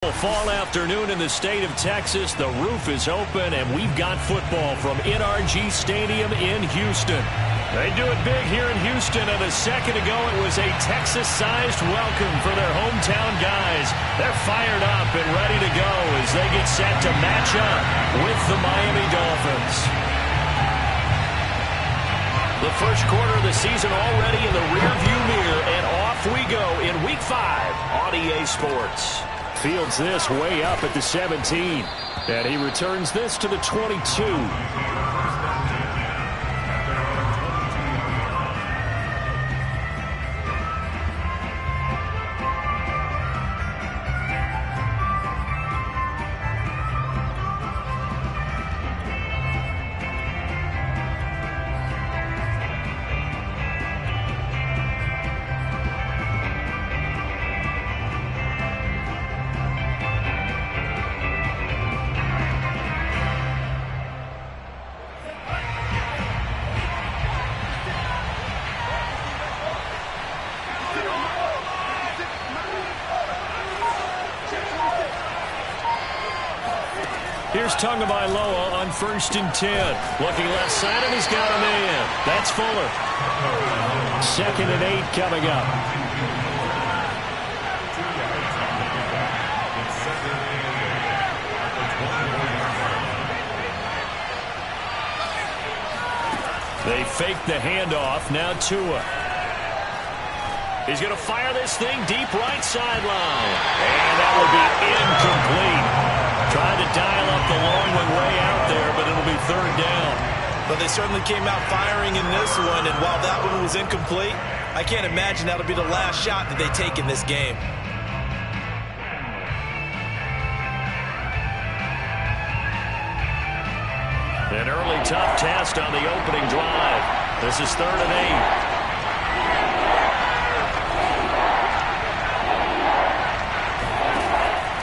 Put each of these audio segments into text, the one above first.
Fall afternoon in the state of Texas. The roof is open, and we've got football from NRG Stadium in Houston. They do it big here in Houston, and a second ago it was a Texas-sized welcome for their hometown guys. They're fired up and ready to go as they get set to match up with the Miami Dolphins. The first quarter of the season already in the rearview mirror, and off we go in Week 5 on EA Sports. Fields this way up at the 17. And he returns this to the 22. Here's Tagovailoa on 1st and 10. Looking left side, and he's got a man. That's Fuller. 2nd and 8 coming up. They fake the handoff. Now Tua. He's going to fire this thing deep right sideline. And that will be incomplete. Trying to dial up the long one way out there, but it'll be 3rd down. But they certainly came out firing in this one, and while that one was incomplete, I can't imagine that'll be the last shot that they take in this game. An early tough test on the opening drive. This is 3rd and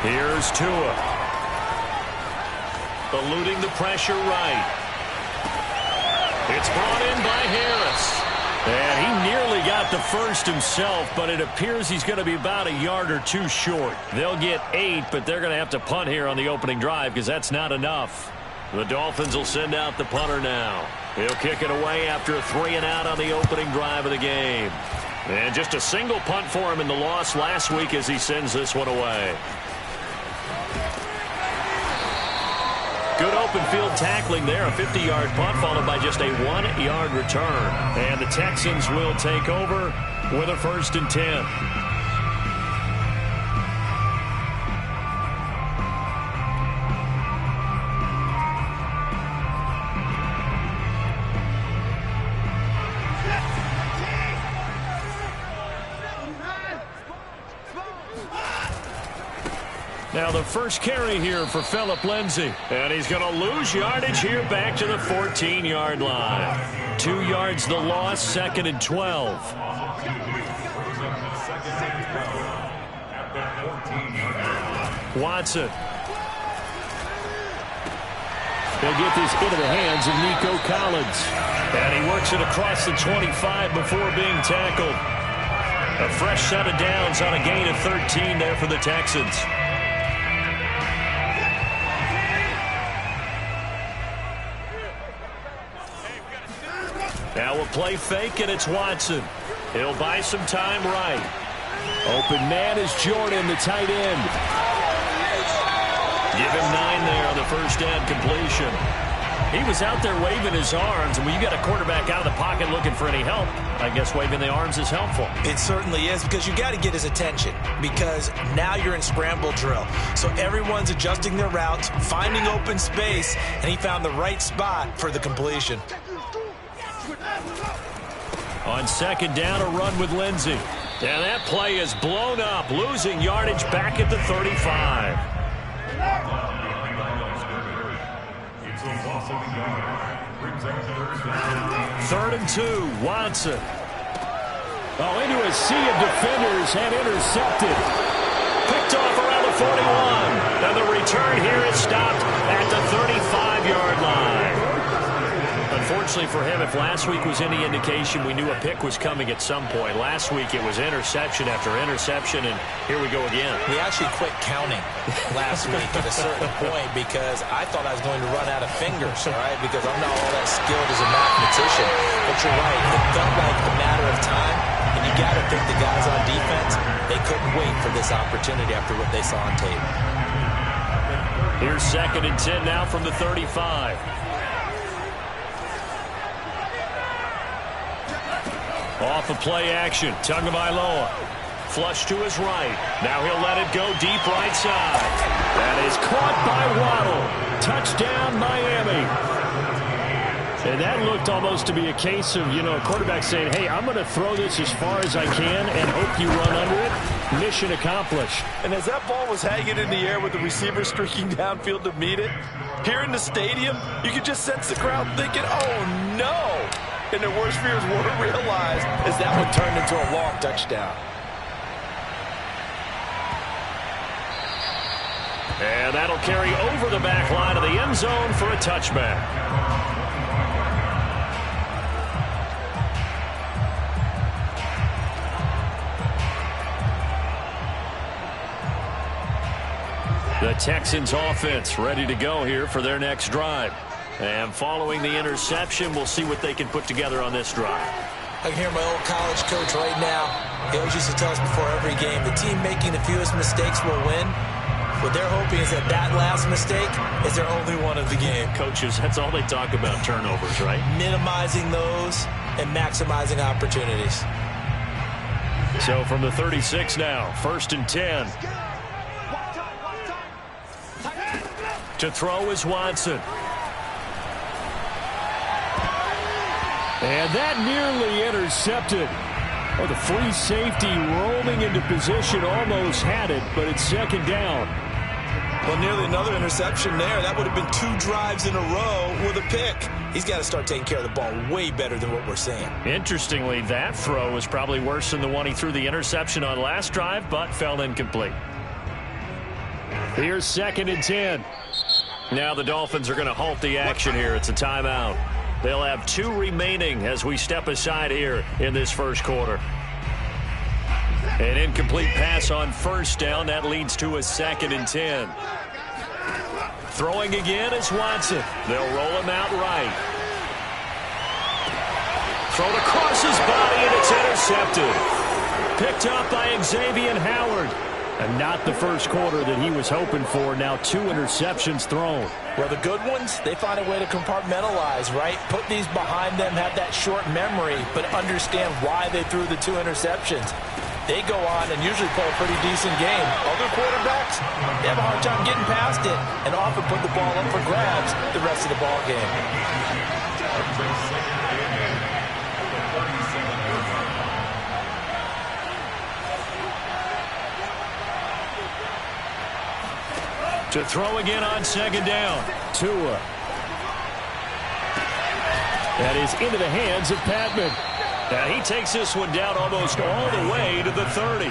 8. Here's Tua. Eluding the pressure right. It's brought in by Harris. And he nearly got the first himself, but it appears he's going to be about a yard or two short. They'll get 8, but they're going to have to punt here on the opening drive because that's not enough. The Dolphins will send out the punter now. He'll kick it away after a 3-and-out on the opening drive of the game. And just a single punt for him in the loss last week as he sends this one away. Good open field tackling there. A 50-yard punt followed by just a 1-yard return. And the Texans will take over with a 1st and 10. Now the first carry here for Phillip Lindsay. And he's going to lose yardage here back to the 14-yard line. 2 yards the loss, 2nd and 12. Watson. They'll get this into the hands of Nico Collins. And he works it across the 25 before being tackled. A fresh set of downs on a gain of 13 there for the Texans. Now we'll play fake, and it's Watson. He'll buy some time right. Open man is Jordan, the tight end. Give him 9 there on the first down completion. He was out there waving his arms, and when you got a quarterback out of the pocket looking for any help, I guess waving the arms is helpful. It certainly is, because you got to get his attention, because now you're in scramble drill. So everyone's adjusting their routes, finding open space, and he found the right spot for the completion. On 2nd down, a run with Lindsay. And that play is blown up, losing yardage back at the 35. 3rd and 2, Watson. Oh, into a sea of defenders and intercepted. Picked off around the 41. And the return here is stopped at the 35-yard line. Unfortunately, unfortunately for him, if last week was any indication, we knew a pick was coming at some point. Last week it was interception after interception, and here we go again. We actually quit counting last week at a certain point because I thought I was going to run out of fingers, all right, because I'm not all that skilled as a mathematician. But you're right. It felt like a matter of time, and you got to think the guys on defense, they couldn't wait for this opportunity after what they saw on tape. Here's 2nd and 10 now from the 35. Off of play action, Tagovailoa. Flush to his right. Now he'll let it go deep right side. That is caught by Waddle. Touchdown, Miami. And that looked almost to be a case of, a quarterback saying, hey, I'm going to throw this as far as I can and hope you run under it. Mission accomplished. And as that ball was hanging in the air with the receiver streaking downfield to meet it, here in the stadium, you could just sense the crowd thinking, oh, no. And their worst fears weren't realized as that one turned into a long touchdown. And that'll carry over the back line of the end zone for a touchback. The Texans offense ready to go here for their next drive. And following the interception, we'll see what they can put together on this drive. I can hear my old college coach right now. He always used to tell us before every game, the team making the fewest mistakes will win. What they're hoping is that last mistake is their only one of the game. Coaches, that's all they talk about, turnovers, right? Minimizing those and maximizing opportunities. So from the 36 now, 1st and 10. To throw is Watson. And that nearly intercepted. Oh, the free safety roaming into position almost had it, but it's 2nd down. Well, nearly another interception there. That would have been 2 drives in a row with a pick. He's got to start taking care of the ball way better than what we're seeing. Interestingly, that throw was probably worse than the one he threw the interception on last drive, but fell incomplete. Here's 2nd and 10. Now the Dolphins are going to halt the action here. It's a timeout. They'll have 2 remaining as we step aside here in this first quarter. An incomplete pass on 1st down. That leads to a 2nd and 10. Throwing again is Watson. They'll roll him out right. Thrown across his body, and it's intercepted. Picked up by Xavier Howard. And not the first quarter that he was hoping for. Now 2 interceptions thrown. Well, the good ones, they find a way to compartmentalize, right? Put these behind them, have that short memory, but understand why they threw the 2 interceptions. They go on and usually play a pretty decent game. Other quarterbacks, they have a hard time getting past it and often put the ball up for grabs the rest of the ball game. To throw again on 2nd down. Tua. That is into the hands of Patman. And he takes this one down almost all the way to the 30.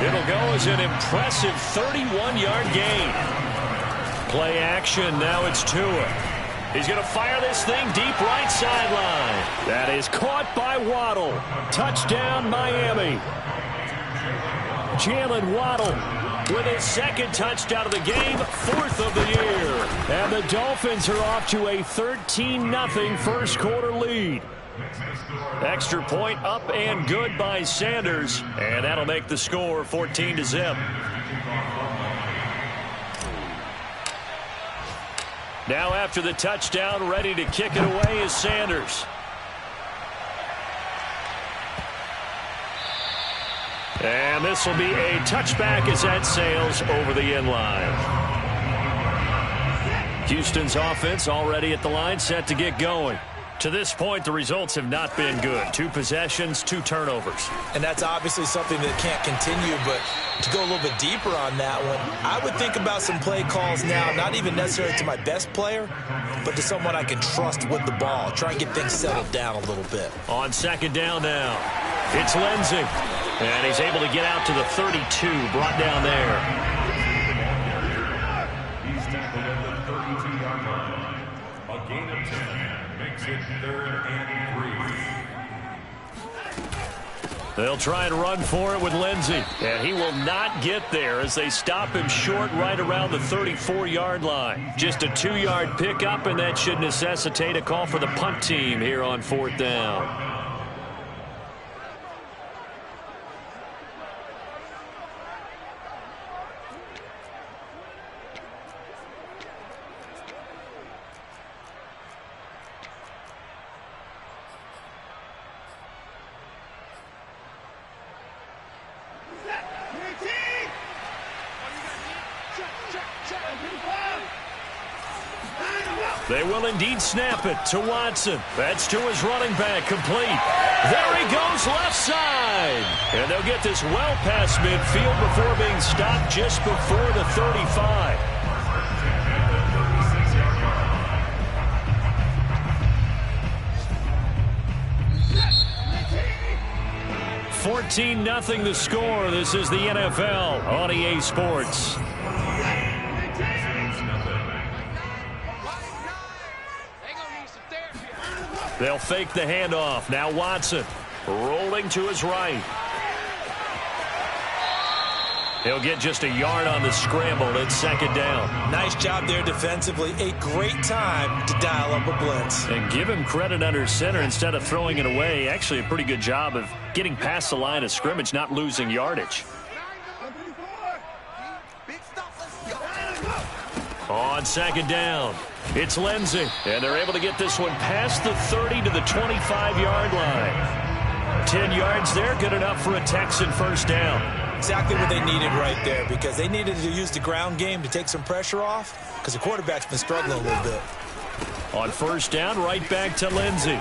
It'll go as an impressive 31-yard gain. Play action. Now it's Tua. He's going to fire this thing deep right sideline. That is caught by Waddle. Touchdown, Miami. Jalen Waddle with his 2nd touchdown of the game, 4th of the year. And the Dolphins are off to a 13-0 first quarter lead. Extra point up and good by Sanders. And that'll make the score 14-0. Now after the touchdown, ready to kick it away is Sanders. And this will be a touchback as that sails over the end line. Houston's offense already at the line, set to get going. To this point, the results have not been good. 2 possessions, 2 turnovers. And that's obviously something that can't continue, but to go a little bit deeper on that one, I would think about some play calls now, not even necessarily to my best player, but to someone I can trust with the ball. Try and get things settled down a little bit. On 2nd down now, it's Lindsey. And he's able to get out to the 32, brought down there. He's tackled at the 32-yard line. A gain of 10. makes it 3rd and 3. They'll try and run for it with Lindsey. And he will not get there as they stop him short right around the 34-yard line. Just a 2-yard pickup, and that should necessitate a call for the punt team here on 4th down. They will indeed snap it to Watson. That's to his running back, complete. There he goes, left side. And they'll get this well past midfield before being stopped just before the 35. 14-0 the score. This is the NFL on EA Sports. They'll fake the handoff. Now Watson rolling to his right. He'll get just a yard on the scramble. It's 2nd down. Nice job there defensively. A great time to dial up a blitz. And give him credit under center instead of throwing it away. Actually a pretty good job of getting past the line of scrimmage, not losing yardage. On 2nd down, it's Lindsey. And they're able to get this one past the 30 to the 25-yard line. 10 yards there, good enough for a Texan 1st down. Exactly what they needed right there, because they needed to use the ground game to take some pressure off, because the quarterback's been struggling a little bit. On 1st down, right back to Lindsey.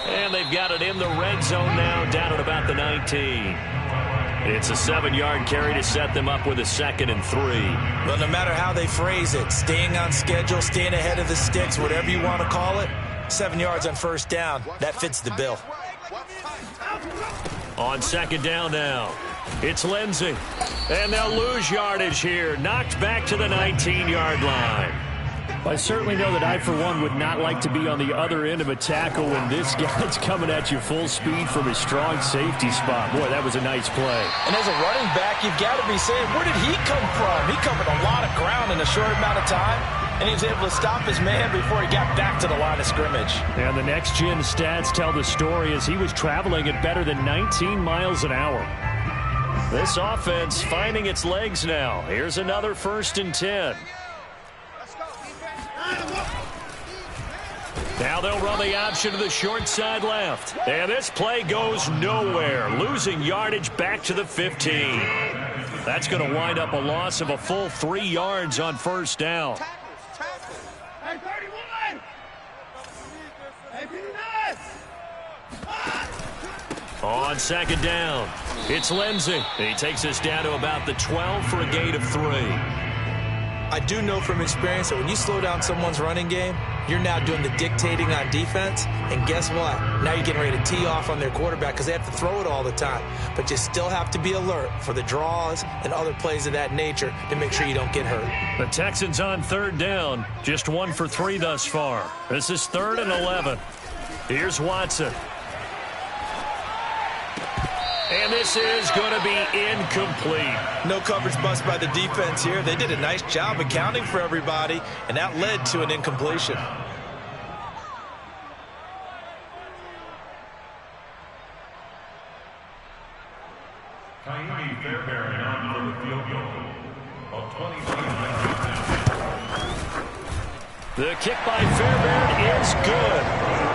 And they've got it in the red zone now, down at about the 19. It's a 7-yard carry to set them up with a 2nd and 3. Well, no matter how they phrase it, staying on schedule, staying ahead of the sticks, whatever you want to call it, 7 yards on 1st down, that fits the bill. On 2nd down now, it's Lindsey. And they'll lose yardage here, knocked back to the 19-yard line. I certainly know that I, for one, would not like to be on the other end of a tackle when this guy's coming at you full speed from his strong safety spot. Boy, that was a nice play. And as a running back, you've got to be saying, where did he come from? He covered a lot of ground in a short amount of time, and he was able to stop his man before he got back to the line of scrimmage. And the next-gen stats tell the story as he was traveling at better than 19 miles an hour. This offense finding its legs now. Here's another 1st and 10. Now they'll run the option to the short side left. And this play goes nowhere. Losing yardage back to the 15. That's going to wind up a loss of a full 3 yards on 1st down. On 2nd down, it's Lindsey. He takes us down to about the 12 for a gain of 3. I do know from experience that when you slow down someone's running game, you're now doing the dictating on defense. And guess what? Now you're getting ready to tee off on their quarterback because they have to throw it all the time. But you still have to be alert for the draws and other plays of that nature to make sure you don't get hurt. The Texans on 3rd down, just 1 for 3 thus far. This is 3rd and 11. Here's Watson. And this is going to be incomplete. No coverage bust by the defense here. They did a nice job accounting for everybody, and that led to an incompletion. Kaimi Fairbairn on for the field goal of 29. The kick by Fairbairn is good.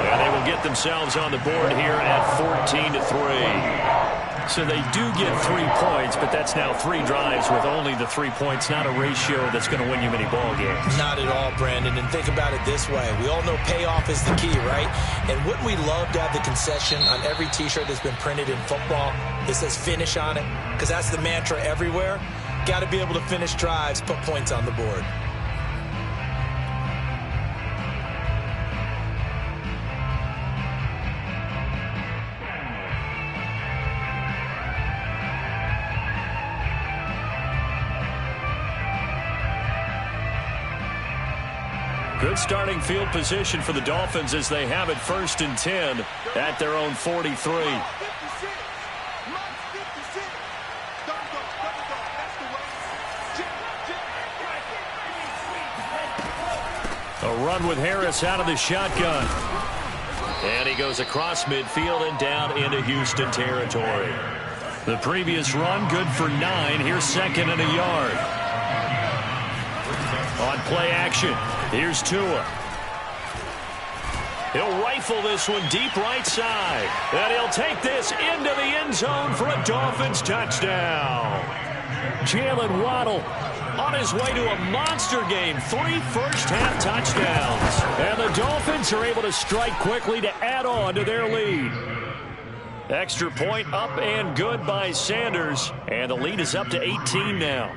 And they will get themselves on the board here at 14-3. So they do get 3 points, but that's now 3 drives with only the 3 points, not a ratio that's going to win you many ball games. Not at all, Brandon. And think about it this way. We all know payoff is the key, right? And wouldn't we love to have the concession on every T-shirt that's been printed in football that says finish on it? Because that's the mantra everywhere. Got to be able to finish drives, put points on the board. Good starting field position for the Dolphins as they have it 1st and 10 at their own 43. A run with Harris out of the shotgun. And he goes across midfield and down into Houston territory. The previous run good for 9. Here's 2nd and a yard. On play action, here's Tua. He'll rifle this one deep right side. And he'll take this into the end zone for a Dolphins touchdown. Jalen Waddle on his way to a monster game. 3 first-half touchdowns. And the Dolphins are able to strike quickly to add on to their lead. Extra point up and good by Sanders. And the lead is up to 18 now.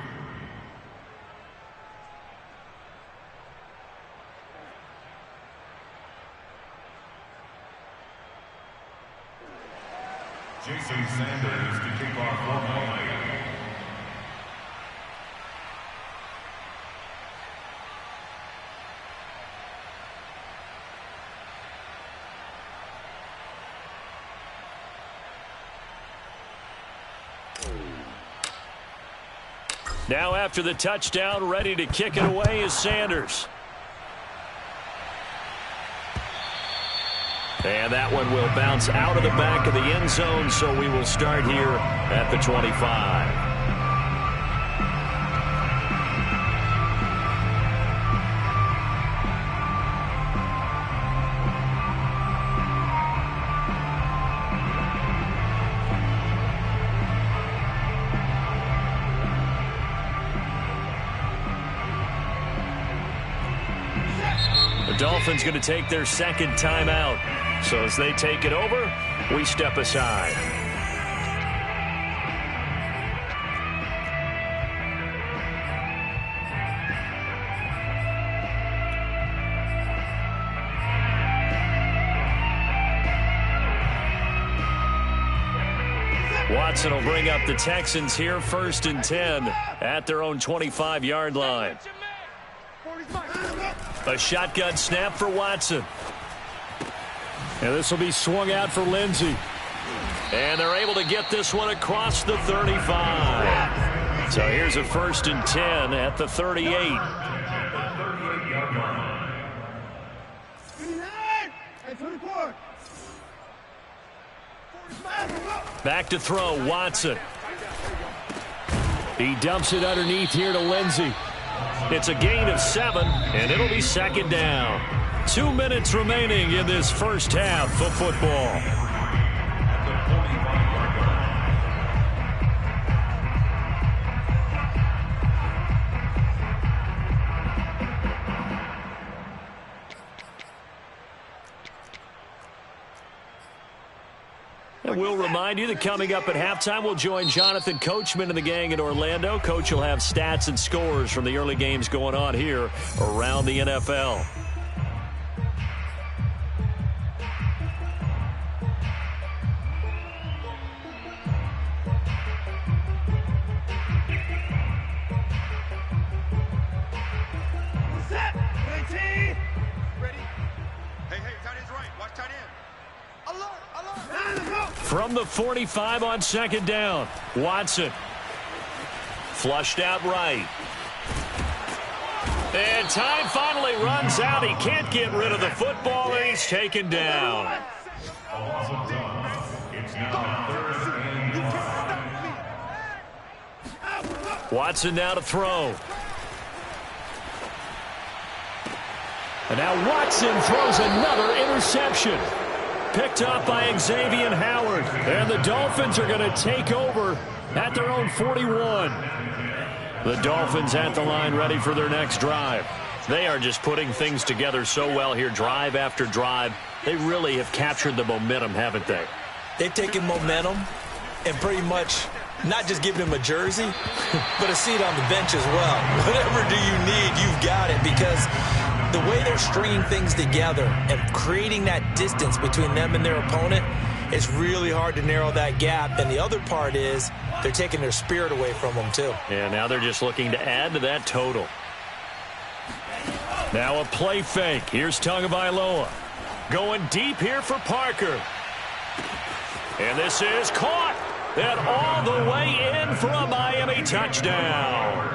Jason Sanders to kick off for Miami. Now after the touchdown, ready to kick it away is Sanders. And that one will bounce out of the back of the end zone, so we will start here at the 25. The Dolphins going to take their 2nd timeout. So as they take it over, we step aside. Watson will bring up the Texans here 1st and 10 at their own 25-yard line. A shotgun snap for Watson. And this will be swung out for Lindsey. And they're able to get this one across the 35. So here's a 1st and 10 at the 38. Back to throw, Watson. He dumps it underneath here to Lindsey. It's a gain of 7, and it'll be 2nd down. 2 minutes remaining in this first half of football. And we'll remind you that coming up at halftime, we'll join Jonathan Coachman and the gang in Orlando. Coach will have stats and scores from the early games going on here around the NFL. From the 45 on 2nd down, Watson. Flushed out right. And time finally runs out. He can't get rid of the football, and he's taken down. Watson now to throw. And now Watson throws another interception. Picked up by Xavier Howard. And the Dolphins are going to take over at their own 41. The Dolphins at the line ready for their next drive. They are just putting things together so well here, drive after drive. They really have captured the momentum, haven't they? They've taken momentum and pretty much not just given him a jersey, but a seat on the bench as well. Whatever do you need, you've got it, because the way they're stringing things together and creating that distance between them and their opponent, it's really hard to narrow that gap. And the other part is they're taking their spirit away from them, too. Yeah, now they're just looking to add to that total. Now a play fake. Here's Tagovailoa. Going deep here for Parker. And this is caught. And all the way in for a Miami touchdown.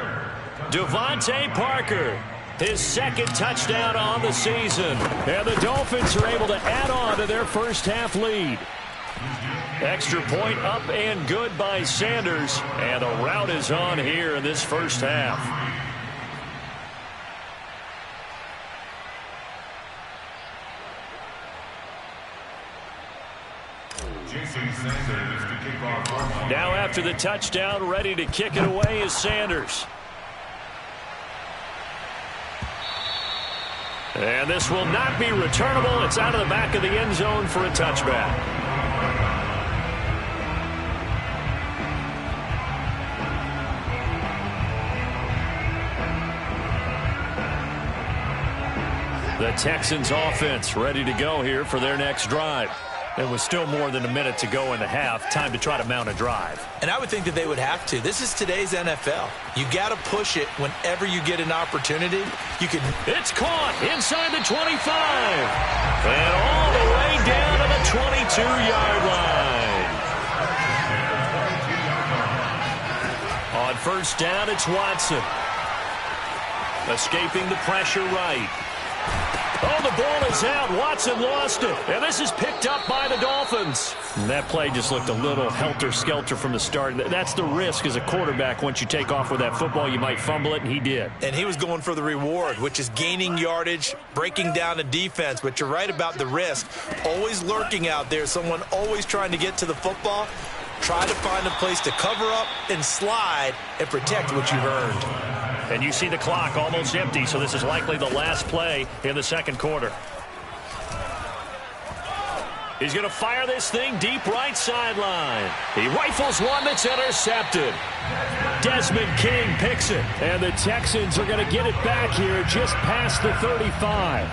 Devontae Parker, his second touchdown on the season. And the Dolphins are able to add on to their first half lead. Extra point up and good by Sanders. And the route is on here in this first half. Now after the touchdown, ready to kick it away is Sanders. And this will not be returnable. It's out of the back of the end zone for a touchback. The Texans offense ready to go here for their next drive. There was still more than a minute to go in the half. Time to try to mount a drive. And I would think that they would have to. This is today's NFL. You got to push it whenever you get an opportunity. It's caught inside the 25. And all the way down to the 22-yard line. On first down, it's Watson. Escaping the pressure right. Oh, the ball is out. Watson lost it. And this is picked up by the Dolphins. And that play just looked a little helter-skelter from the start. That's the risk as a quarterback. Once you take off with that football, you might fumble it, and he did. And he was going for the reward, which is gaining yardage, breaking down the defense. But you're right about the risk. Always lurking out there. Someone always trying to get to the football. Try to find a place to cover up and slide and protect what you've earned. And you see the clock almost empty, so this is likely the last play in the second quarter. He's going to fire this thing deep right sideline. He rifles one that's intercepted. Desmond King picks it. And the Texans are going to get it back here just past the 35.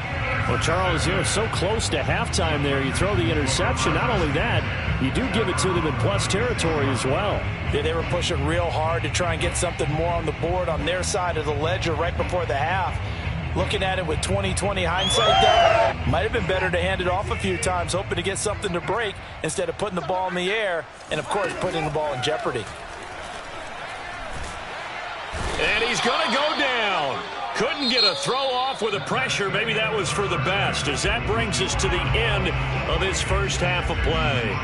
Well, Charles, so close to halftime there. You throw the interception. Not only that, you do give it to them in plus territory as well. Yeah, they were pushing real hard to try and get something more on the board on their side of the ledger right before the half. Looking at it with 20/20 hindsight, though, might have been better to hand it off a few times, hoping to get something to break instead of putting the ball in the air and, of course, putting the ball in jeopardy. And he's going to go down. Couldn't get a throw off with the pressure. Maybe that was for the best, as that brings us to the end of his first half of play.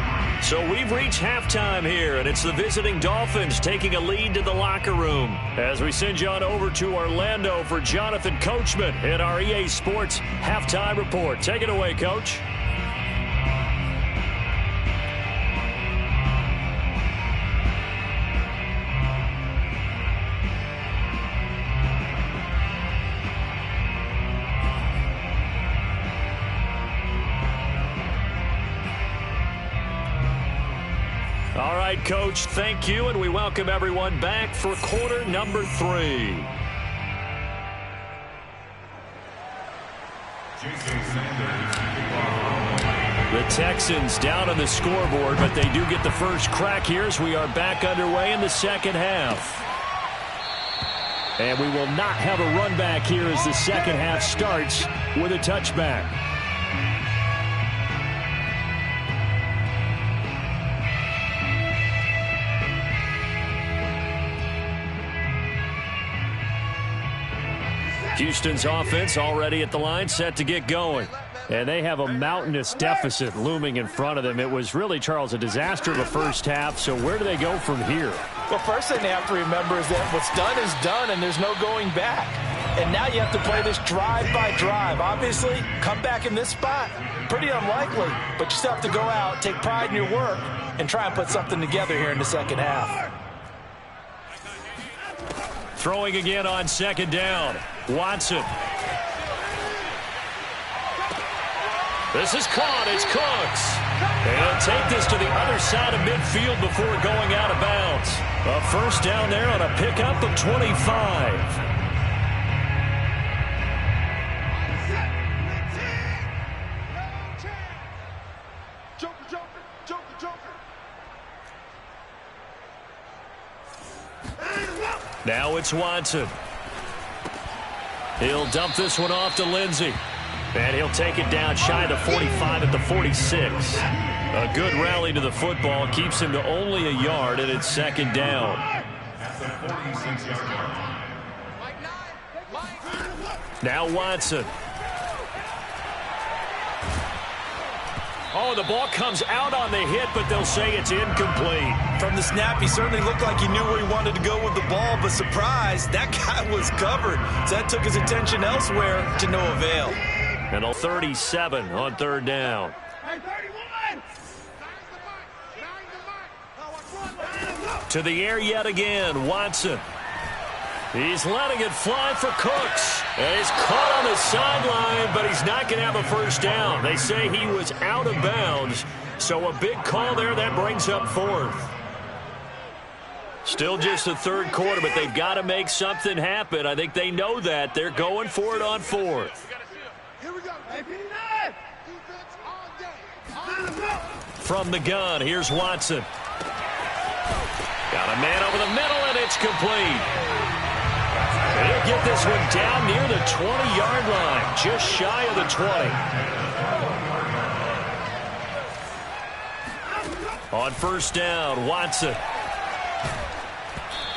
So we've reached halftime here, and it's the visiting Dolphins taking a lead to the locker room. As we send you on over to Orlando for Jonathan Coachman in our EA Sports Halftime Report. Take it away, Coach. All right, Coach, thank you, and we welcome everyone back for quarter number 3. The Texans down on the scoreboard, but they do get the first crack here as we are back underway in the second half. And we will not have a run back here as the second half starts with a touchback. Houston's offense already at the line, set to get going. And they have a mountainous deficit looming in front of them. It was really, Charles, a disaster of a first half. So where do they go from here? Well, first thing they have to remember is that what's done is done, and there's no going back. And now you have to play this drive by drive. Obviously, come back in this spot, pretty unlikely. But you still have to go out, take pride in your work, and try and put something together here in the second half. Throwing again on second down. Watson. This is caught. It's Cooks. And he'll take this to the other side of midfield before going out of bounds. A first down there on a pickup of 25. Now it's Watson. He'll dump this one off to Lindsey. And he'll take it down shy of the 45 at the 46. A good rally to the football keeps him to only a yard, and it's second down. Now Watson. Oh, the ball comes out on the hit, but they'll say it's incomplete. From the snap, he certainly looked like he knew where he wanted to go with the ball, but surprise, that guy was covered. So that took his attention elsewhere to no avail. And a 37 on third down. To the air yet again, Watson. He's letting it fly for Cooks. And he's caught on the sideline, but he's not going to have a first down. They say he was out of bounds. So a big call there that brings up fourth. Still just the third quarter, but they've got to make something happen. I think they know that. They're going for it on fourth. From the gun, here's Watson. Got a man over the middle, and it's complete. And he'll get this one down near the 20-yard line, just shy of the 20. On first down, Watson.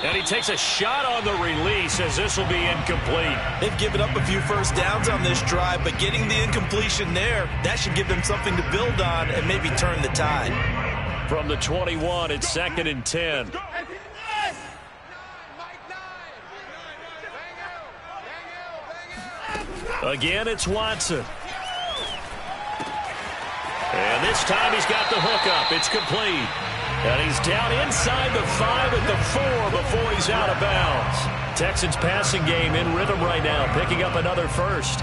And he takes a shot on the release as this will be incomplete. They've given up a few first downs on this drive, but getting the incompletion there, that should give them something to build on and maybe turn the tide. From the 21, it's second and 10. Again, it's Watson. And this time he's got the hook up. It's complete. And he's down inside the 5 at the 4 before he's out of bounds. Texans passing game in rhythm right now, picking up another first.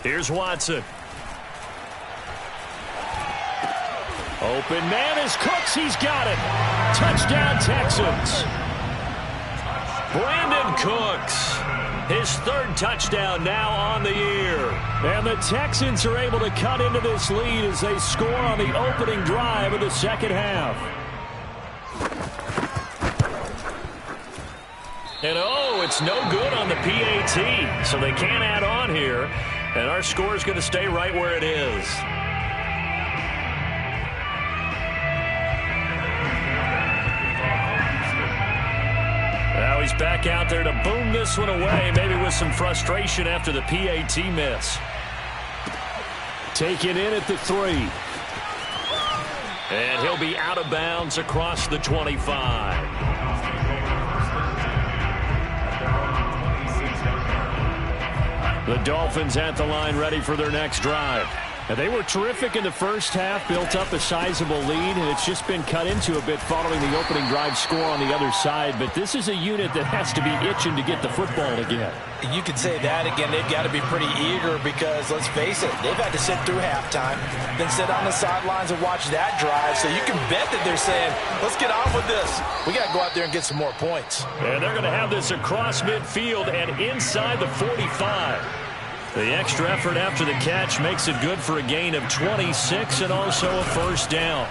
Here's Watson. Open man is Cooks. He's got it. Touchdown, Texans. Brandon Cooks. His third touchdown now on the year. And the Texans are able to cut into this lead as they score on the opening drive of the second half. And oh, it's no good on the PAT. So they can't add on here. And our score is going to stay right where it is. Now he's back out there to boom this one away, maybe with some frustration after the PAT miss. Taken in at the 3. And he'll be out of bounds across the 25. The Dolphins at the line ready for their next drive. And they were terrific in the first half, built up a sizable lead, and it's just been cut into a bit following the opening drive score on the other side. But this is a unit that has to be itching to get the football again. You could say that again. They've got to be pretty eager because, let's face it, they've had to sit through halftime, then sit on the sidelines and watch that drive. So you can bet that they're saying, let's get on with this. We got to go out there and get some more points. And they're going to have this across midfield and inside the 45. The extra effort after the catch makes it good for a gain of 26 and also a first down.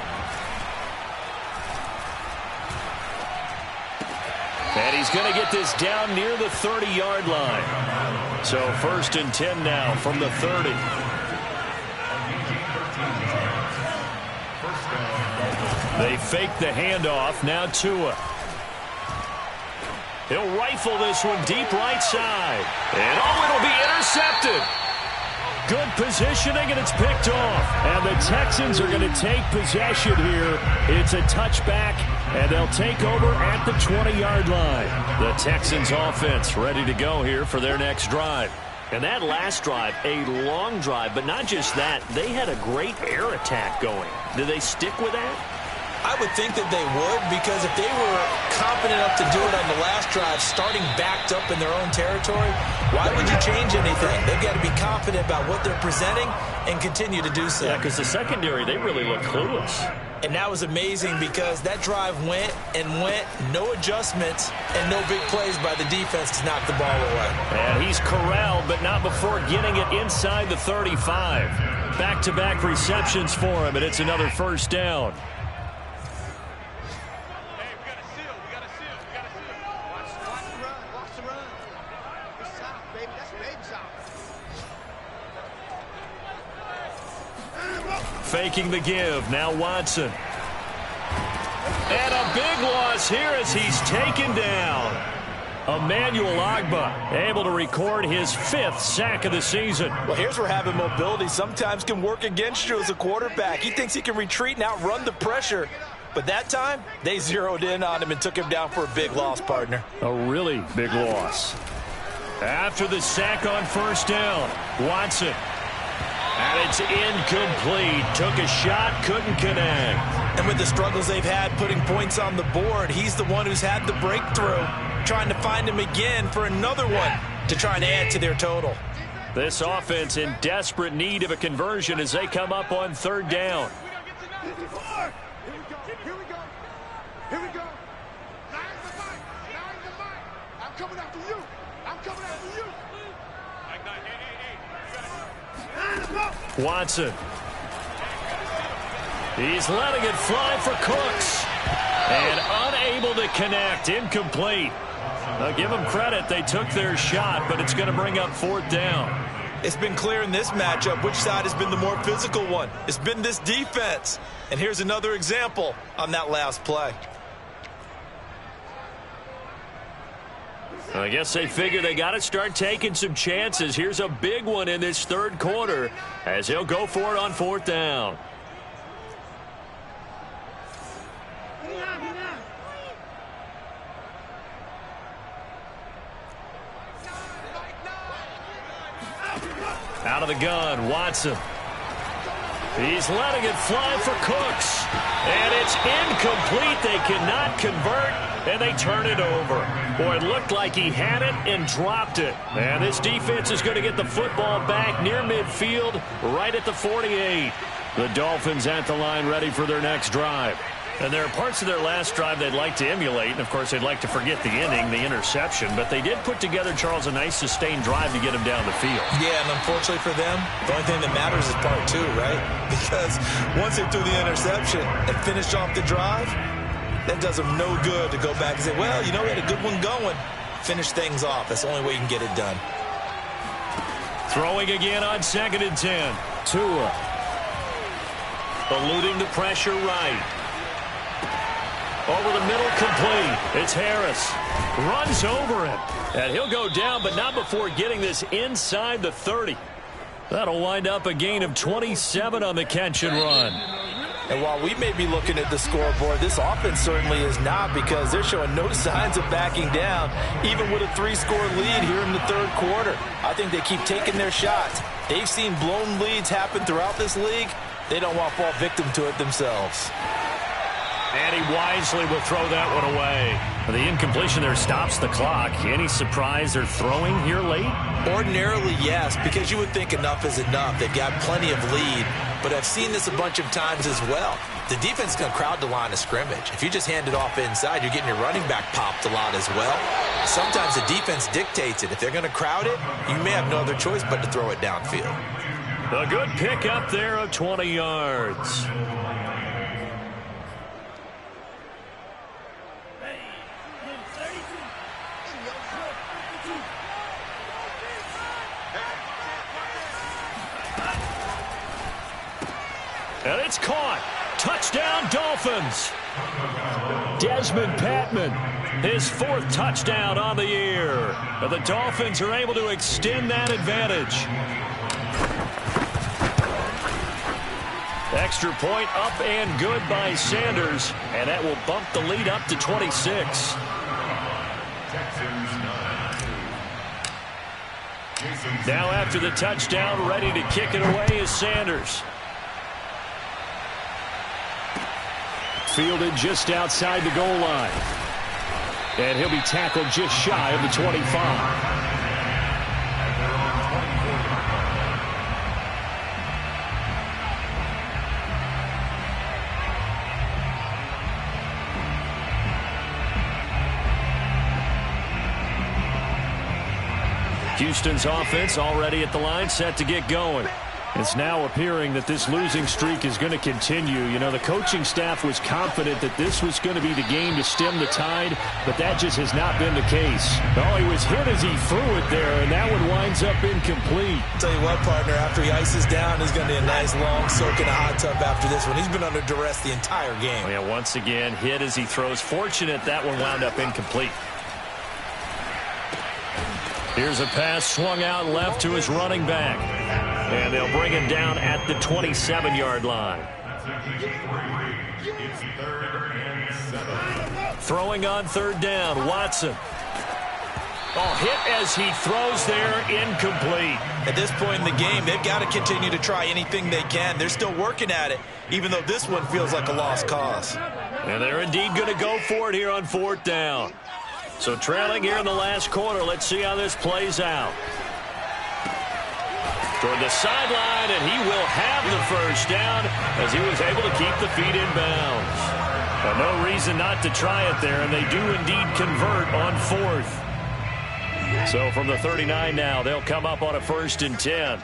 And he's going to get this down near the 30-yard line. So first and 10 now from the 30. They fake the handoff. Now Tua. He'll rifle this one deep right side. And oh, it'll be intercepted. Good positioning, and it's picked off. And the Texans are going to take possession here. It's a touchback, and they'll take over at the 20-yard line. The Texans offense ready to go here for their next drive. And that last drive, a long drive, but not just that. They had a great air attack going. Did they stick with that? I would think that they would, because if they were confident enough to do it on the last drive, starting backed up in their own territory, why would you change anything? They've got to be confident about what they're presenting and continue to do so. Yeah, because the secondary, they really look clueless. And that was amazing because that drive went and went, no adjustments, and no big plays by the defense to knock the ball away. And he's corralled, but not before getting it inside the 35. Back-to-back receptions for him, and it's another first down. Faking the give. Now Watson. And a big loss here as he's taken down. Emmanuel Ogbah able to record his 5th sack of the season. Well, here's where having mobility sometimes can work against you as a quarterback. He thinks he can retreat and outrun the pressure. But that time, they zeroed in on him and took him down for a big loss, partner. A really big loss. After the sack on first down, Watson. And it's incomplete. Took a shot, couldn't connect. And with the struggles they've had putting points on the board, he's the one who's had the breakthrough, trying to find him again for another one to try and add to their total. This offense in desperate need of a conversion as they come up on third down. Here we go. Here we go. Nine the mic. I'm coming after you. Watson. He's letting it fly for Cooks. And unable to connect. Incomplete. I'll give them credit. They took their shot, but it's going to bring up fourth down. It's been clear in this matchup which side has been the more physical one. It's been this defense. And here's another example on that last play. I guess they figure they got to start taking some chances. Here's a big one in this third quarter as he'll go for it on fourth down. Out of the gun, Watson. He's letting it fly for Cooks. And it's incomplete. They cannot convert, and they turn it over. Boy, it looked like he had it and dropped it. And this defense is going to get the football back near midfield, right at the 48. The Dolphins at the line ready for their next drive. And there are parts of their last drive they'd like to emulate, and, of course, they'd like to forget the inning, the interception. But they did put together, Charles, a nice sustained drive to get him down the field. Yeah, and unfortunately for them, the only thing that matters is part two, right? Because once they threw the interception and finished off the drive, that does them no good to go back and say, well, you know, we had a good one going. Finish things off. That's the only way you can get it done. Throwing again on 2nd and 10. Tua. Eluding the pressure right. Over the middle, complete. It's Harris. Runs over it. And he'll go down, but not before getting this inside the 30. That'll wind up a gain of 27 on the catch and run. And while we may be looking at the scoreboard, this offense certainly is not, because they're showing no signs of backing down, even with a 3-score lead here in the third quarter. I think they keep taking their shots. They've seen blown leads happen throughout this league. They don't want to fall victim to it themselves. And he wisely will throw that one away. The incompletion there stops the clock. Any surprise they're throwing here late? Ordinarily, yes, because you would think enough is enough. They've got plenty of lead, but I've seen this a bunch of times as well. The defense is going to crowd the line of scrimmage. If you just hand it off inside, you're getting your running back popped a lot as well. Sometimes the defense dictates it. If they're going to crowd it, you may have no other choice but to throw it downfield. A good pick up there of 20 yards. And it's caught. Touchdown, Dolphins. Desmond Patman, his 4th touchdown on the year. And the Dolphins are able to extend that advantage. Extra point up and good by Sanders. And that will bump the lead up to 26. Now after the touchdown, ready to kick it away is Sanders. Fielded just outside the goal line. And he'll be tackled just shy of the 25. Houston's offense already at the line, set to get going. It's now appearing that this losing streak is going to continue. You know, the coaching staff was confident that this was going to be the game to stem the tide, but that just has not been the case. Oh, he was hit as he threw it there, and that one winds up incomplete. I'll tell you what, partner, after he ices down, he's going to be a nice long soak in a hot tub after this one. He's been under duress the entire game. Yeah, once again, hit as he throws. Fortunate that one wound up incomplete. Here's a pass swung out left to his running back. And they'll bring him down at the 27-yard line. It's 3rd and 7. Throwing on 3rd down, Watson. Oh, hit as he throws there, incomplete. At this point in the game, they've got to continue to try anything they can. They're still working at it, even though this one feels like a lost cause. And they're indeed going to go for it here on 4th down. So trailing here in the last quarter, let's see how this plays out. Toward the sideline, and he will have the first down as he was able to keep the feet in bounds. Well, no reason not to try it there, and they do indeed convert on 4th. So from the 39 now, they'll come up on a 1st and 10.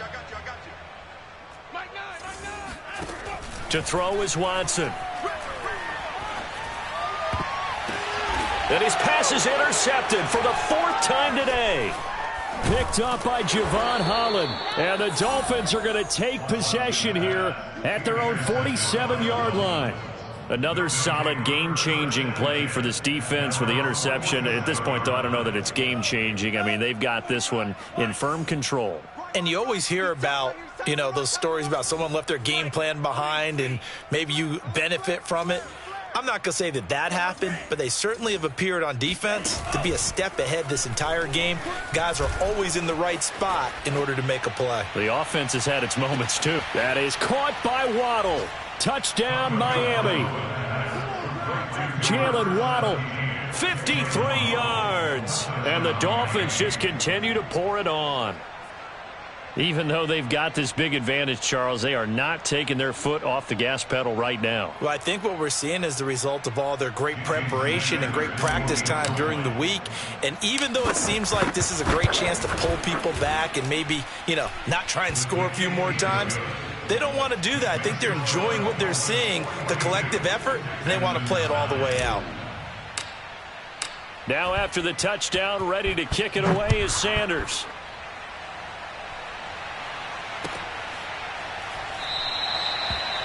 To throw is Watson. And his pass is intercepted for the 4th time today. Picked up by Javon Holland. And the Dolphins are going to take possession here at their own 47-yard line. Another solid game-changing play for this defense for the interception. At this point, though, I don't know that it's game-changing. I mean, they've got this one in firm control. And you always hear about, you know, those stories about someone left their game plan behind and maybe you benefit from it. I'm not going to say that that happened, but they certainly have appeared on defense to be a step ahead this entire game. Guys are always in the right spot in order to make a play. The offense has had its moments, too. That is caught by Waddle. Touchdown, Miami. Jalen Waddle. 53 yards. And the Dolphins just continue to pour it on. Even though they've got this big advantage, Charles, they are not taking their foot off the gas pedal right now. Well, I think what we're seeing is the result of all their great preparation and great practice time during the week. And even though it seems like this is a great chance to pull people back and maybe, you know, not try and score a few more times, they don't want to do that. I think they're enjoying what they're seeing, the collective effort, and they want to play it all the way out. Now after the touchdown, ready to kick it away is Sanders.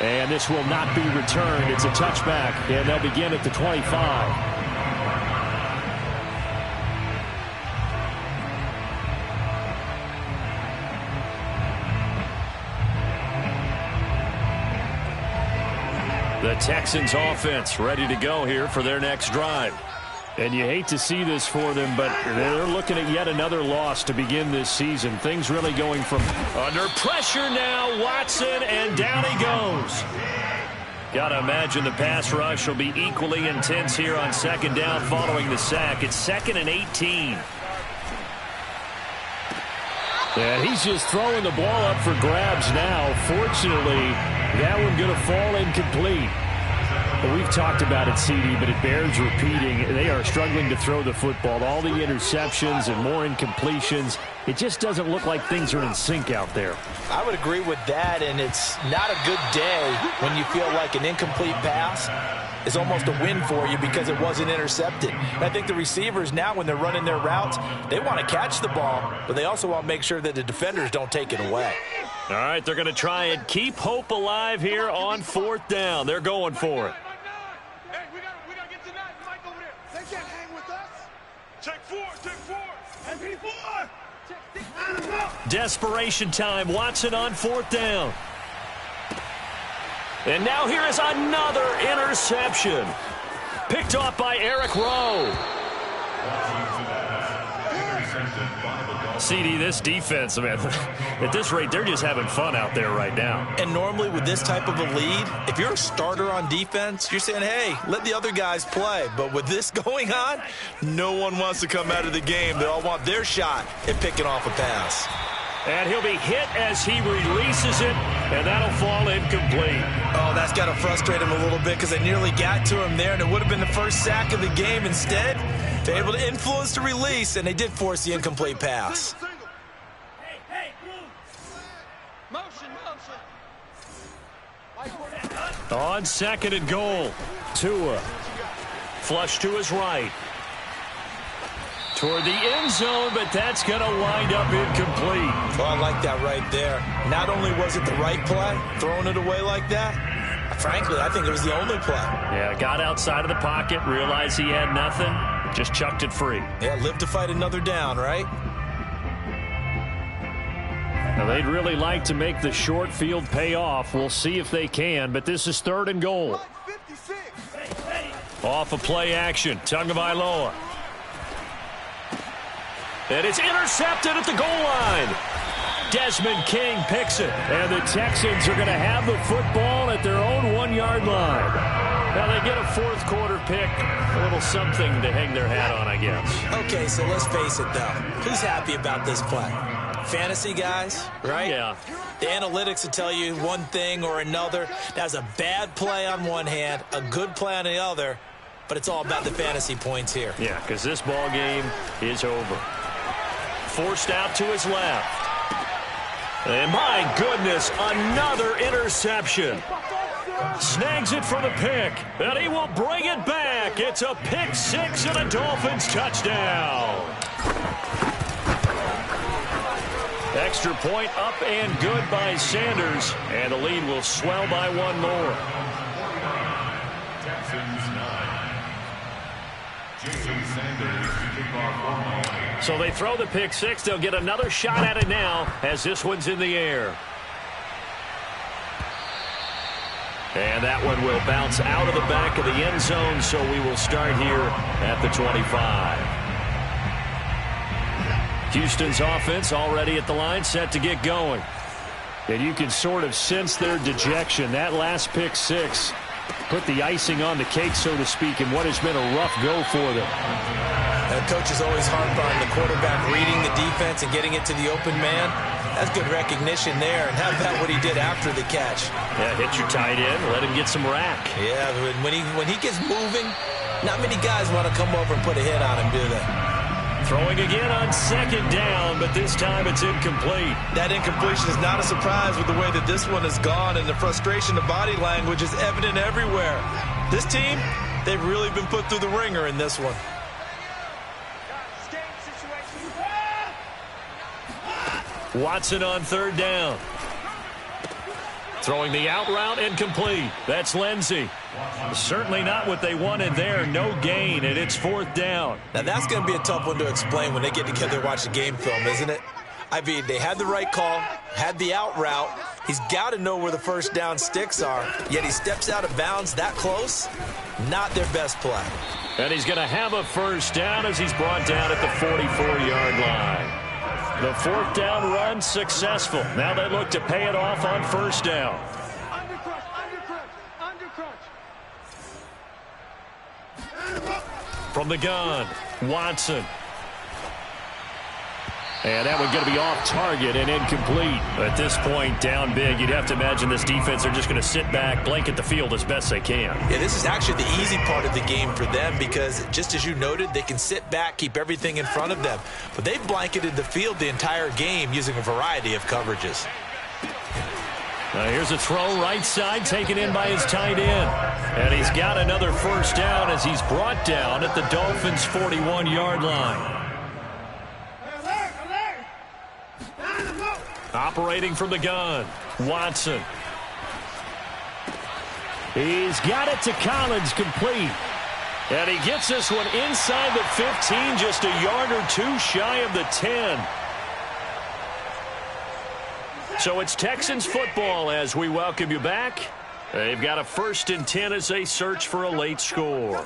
And this will not be returned. It's a touchback, and they'll begin at the 25. The Texans offense ready to go here for their next drive. And you hate to see this for them, but they're looking at yet another loss to begin this season. Things really going from under pressure now, Watson, and down he goes. Got to imagine the pass rush will be equally intense here on 2nd down following the sack. It's 2nd and 18. And he's just throwing the ball up for grabs now. Fortunately, that one going to fall incomplete. But we've talked about it, CD, but it bears repeating. They are struggling to throw the football. All the interceptions and more incompletions. It just doesn't look like things are in sync out there. I would agree with that, and it's not a good day when you feel like an incomplete pass is almost a win for you because it wasn't intercepted. And I think the receivers now, when they're running their routes, they want to catch the ball, but they also want to make sure that the defenders don't take it away. All right, they're going to try and keep hope alive here on 4th down. They're going for it. Hey, we got to get to that. Mike over there. They can't hang with us. Check 4. MP4. Desperation time. Watson on 4th down. And now here is another interception. Picked off by Eric Rowe. CD, this defense, man, at this rate, they're just having fun out there right now. And normally with this type of a lead, if you're a starter on defense, you're saying, hey, let the other guys play. But with this going on, no one wants to come out of the game. They all want their shot at picking off a pass. And he'll be hit as he releases it, and that'll fall incomplete. Oh, that's got to frustrate him a little bit because they nearly got to him there, and it would have been the first sack of the game. Instead, they're able to influence the release, and they did force the incomplete pass. On 2nd and goal, Tua. Flush to his right. Toward the end zone, but that's going to wind up incomplete. Oh, I like that right there. Not only was it the right play, throwing it away like that, frankly, I think it was the only play. Yeah, got outside of the pocket, realized he had nothing, just chucked it free. Yeah, live to fight another down, right? Now, they'd really like to make the short field pay off. We'll see if they can, but this is 3rd and goal. Off a play action, Tagovailoa. And it's intercepted at the goal line. Desmond King picks it. And the Texans are going to have the football at their own 1-yard line. Now they get a 4th quarter pick. A little something to hang their hat on, I guess. Okay, so let's face it, though. Who's happy about this play? Fantasy guys, right? Yeah. The analytics will tell you one thing or another. That's a bad play on one hand, a good play on the other, but it's all about the fantasy points here. Yeah, because this ball game is over. Forced out to his left. And my goodness, another interception. Snags it for the pick, and he will bring it back. It's a pick 6 and a Dolphins touchdown. Extra point up and good by Sanders, and the lead will swell by 1 more. Texans 9. Jason Sanders to kick off 1. So they throw the pick 6. They'll get another shot at it now as this one's in the air. And that one will bounce out of the back of the end zone, so we will start here at the 25. Houston's offense already at the line, set to get going. And you can sort of sense their dejection. That last pick 6 put the icing on the cake, so to speak, in what has been a rough go for them. And coaches always harp on the quarterback reading the defense and getting it to the open man. That's good recognition there. And how about what he did after the catch? Yeah, hit your tight end, let him get some rack. Yeah, when he gets moving, not many guys want to come over and put a hit on him, do they? Throwing again on 2nd down, but this time it's incomplete. That incompletion is not a surprise with the way that this one has gone, and the frustration of body language is evident everywhere. This team, they've really been put through the ringer in this one. Watson on 3rd down. Throwing the out route, incomplete. That's Lindsey. Certainly not what they wanted there. No gain, and it's 4th down. Now, that's going to be a tough one to explain when they get together and watch the game film, isn't it? I mean, they had the right call, had the out route. He's got to know where the first down sticks are, yet he steps out of bounds that close. Not their best play. And he's going to have a first down as he's brought down at the 44-yard line. The 4th down run successful. Now they look to pay it off on 1st down. From the gun, Watson. And that one going to be off target and incomplete. At this point, down big, you'd have to imagine this defense are just going to sit back, blanket the field as best they can. Yeah, this is actually the easy part of the game for them because, just as you noted, they can sit back, keep everything in front of them. But they've blanketed the field the entire game using a variety of coverages. Now here's a throw right side, taken in by his tight end. And he's got another first down as he's brought down at the Dolphins' 41-yard line. Operating from the gun, Watson. He's got it to Collins, complete. And he gets this one inside the 15, just a yard or two shy of the 10. So it's Texans football as we welcome you back. They've got a 1st and 10 as they search for a late score.